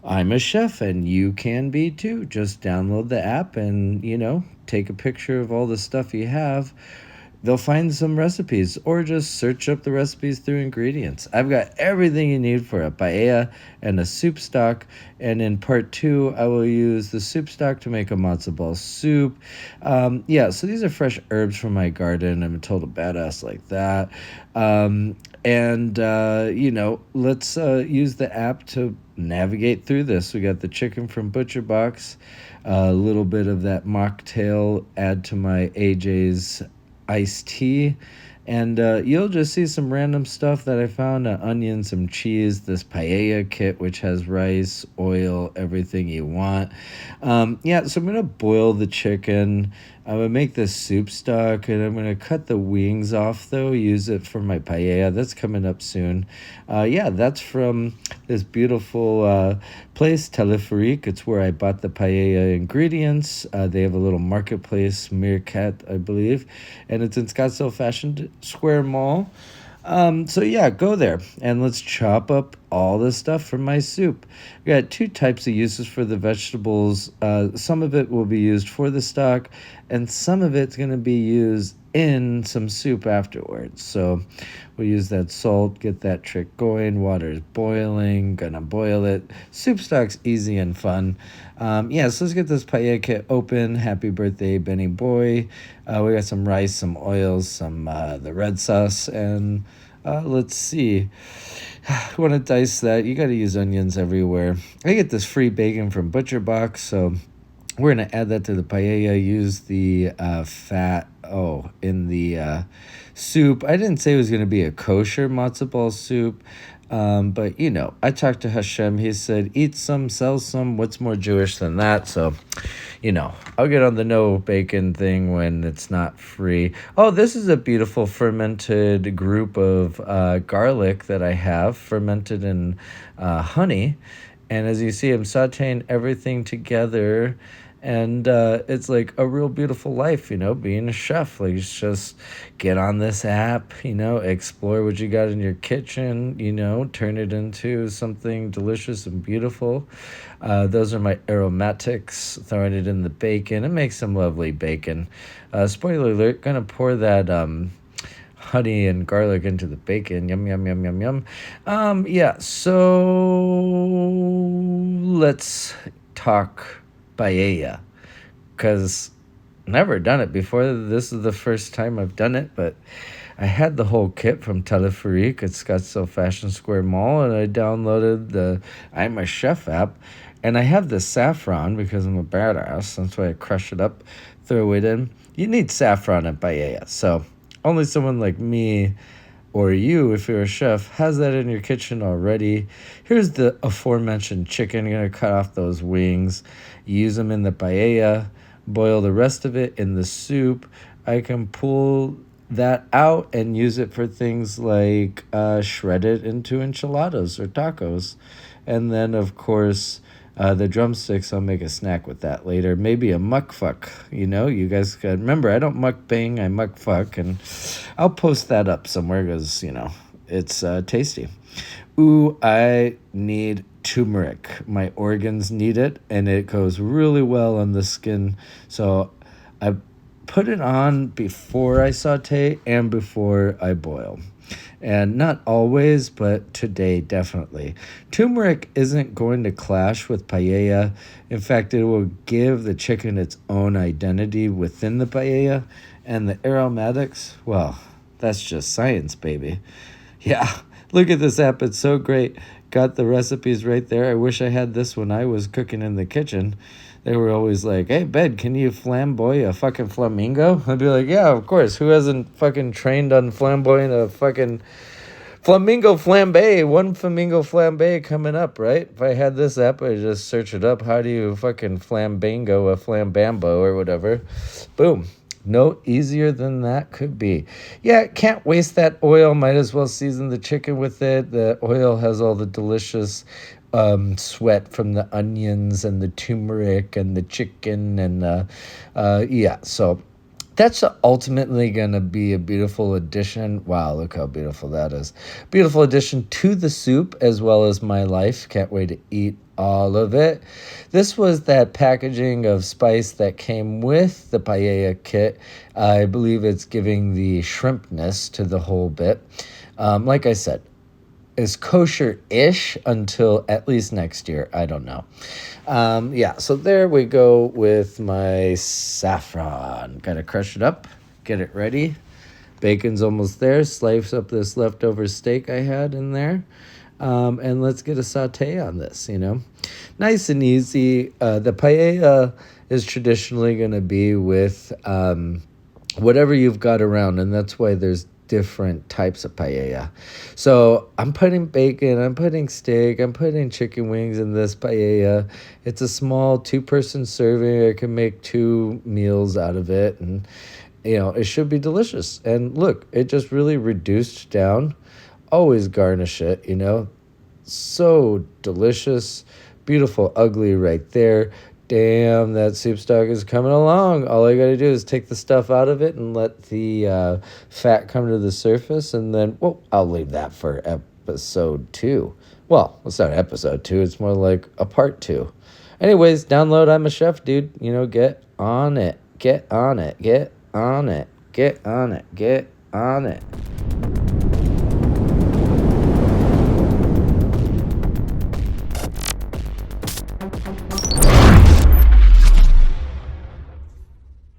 I'm a chef and you can be too. Just download the app and, take a picture of all the stuff you have. They'll find some recipes or just search up the recipes through ingredients. I've got everything you need for a paella and a soup stock. And in part two, I will use the soup stock to make a matzo ball soup. Yeah, so these are fresh herbs from my garden. I'm a total badass like that. And let's use the app to navigate through this. We got the chicken from Butcher Box, a little bit of that mocktail, add to my AJ's iced tea, and you'll just see some random stuff that I found: onion, some cheese, this paella kit, which has rice, oil, everything you want. Yeah, so I'm gonna boil the chicken. I'm gonna make this soup stock, and I'm gonna cut the wings off though. Use it for my paella. That's coming up soon. Yeah, that's from this beautiful place, Teleferique. It's where I bought the paella ingredients. They have a little marketplace, Meerkat, I believe, and it's in Scottsdale Fashion Square Mall. So yeah, go there and let's chop up all the stuff from my soup. We got two types of uses for the vegetables. Some of it will be used for the stock, and some of it's going to be used in some soup afterwards. So we'll use that salt, get that trick going. Water is boiling, gonna boil it. Soup stock's easy and fun. Yeah, so let's get this paella kit open. Happy birthday, Benny Boy. We got some rice, some oils, some the red sauce, and let's see. You want to dice that. You got to use onions everywhere. I get this free bacon from Butcher Box, so we're going to add that to the paella. Use the fat in the soup. I didn't say it was going to be a kosher matzo ball soup, but I talked to Hashem. He said, eat some, sell some. What's more Jewish than that? So, I'll get on the no bacon thing when it's not free. Oh, this is a beautiful fermented group of garlic that I have, fermented in honey. And as you see, I'm sauteing everything together. And it's like a real beautiful life, being a chef. Like, just get on this app, explore what you got in your kitchen, turn it into something delicious and beautiful. Those are my aromatics, throwing it in the bacon. It makes some lovely bacon. Spoiler alert, gonna pour that honey and garlic into the bacon. Yum, yum, yum, yum, yum. Yeah, so let's talk paella, because never done it before. This is the first time I've done it, but I had the whole kit from Teleferique at Scottsdale Fashion Square Mall, and I downloaded the I'm a Chef app, and I have the saffron because I'm a badass. That's why I crush it up, throw it in. You need saffron in paella, so only someone like me or you, if you're a chef, has that in your kitchen already. Here's the aforementioned chicken. You're going to cut off those wings, use them in the paella, boil the rest of it in the soup. I can pull that out and use it for things like shred it into enchiladas or tacos. And then, of course, the drumsticks, I'll make a snack with that later. Maybe a mukfuk, you guys can remember, I don't mukbang, I mukfuk, and I'll post that up somewhere because, it's tasty. Ooh, I need turmeric. My organs need it, and it goes really well on the skin. So I put it on before I saute and before I boil. And not always, but today definitely. Turmeric isn't going to clash with paella. In fact, it will give the chicken its own identity within the paella. And the aromatics, well, that's just science, baby. Yeah, look at this app. It's so great. Got the recipes right there. I wish I had this when I was cooking in the kitchen. They were always like, hey, Ben, can you flamboy a fucking flamingo? I'd be like, yeah, of course. Who hasn't fucking trained on flamboying a fucking flamingo flambe? One flamingo flambe coming up, right? If I had this app, I'd just search it up. How do you fucking flambango a flambambo or whatever? Boom. No easier than that could be. Yeah, can't waste that oil. Might as well season the chicken with it. The oil has all the delicious sweat from the onions and the turmeric and the chicken. And yeah, so that's ultimately going to be a beautiful addition. Wow, look how beautiful that is. Beautiful addition to the soup as well as my life. Can't wait to eat all of it. This was that packaging of spice that came with the paella kit. I believe it's giving the shrimpness to the whole bit. Like I said, is kosher-ish until at least next year. I don't know. Yeah, so there we go with my saffron. Gotta crush it up, get it ready. Bacon's almost there. Slice up this leftover steak I had in there. And let's get a saute on this, Nice and easy. The paella is traditionally going to be with whatever you've got around, and that's why there's different types of paella. So I'm putting bacon, I'm putting steak, I'm putting chicken wings in this paella. It's a small 2-person serving. I can make 2 meals out of it, and it should be delicious. And look, it just really reduced down. Always garnish it, So delicious, beautiful, ugly right there. Damn, that soup stock is coming along. All I got to do is take the stuff out of it and let the fat come to the surface. And then, I'll leave that for episode 2. Well, it's not episode 2. It's more like a part 2. Anyways, download I'm a Chef, dude. Get on it. Get on it. Get on it. Get on it. Get on it.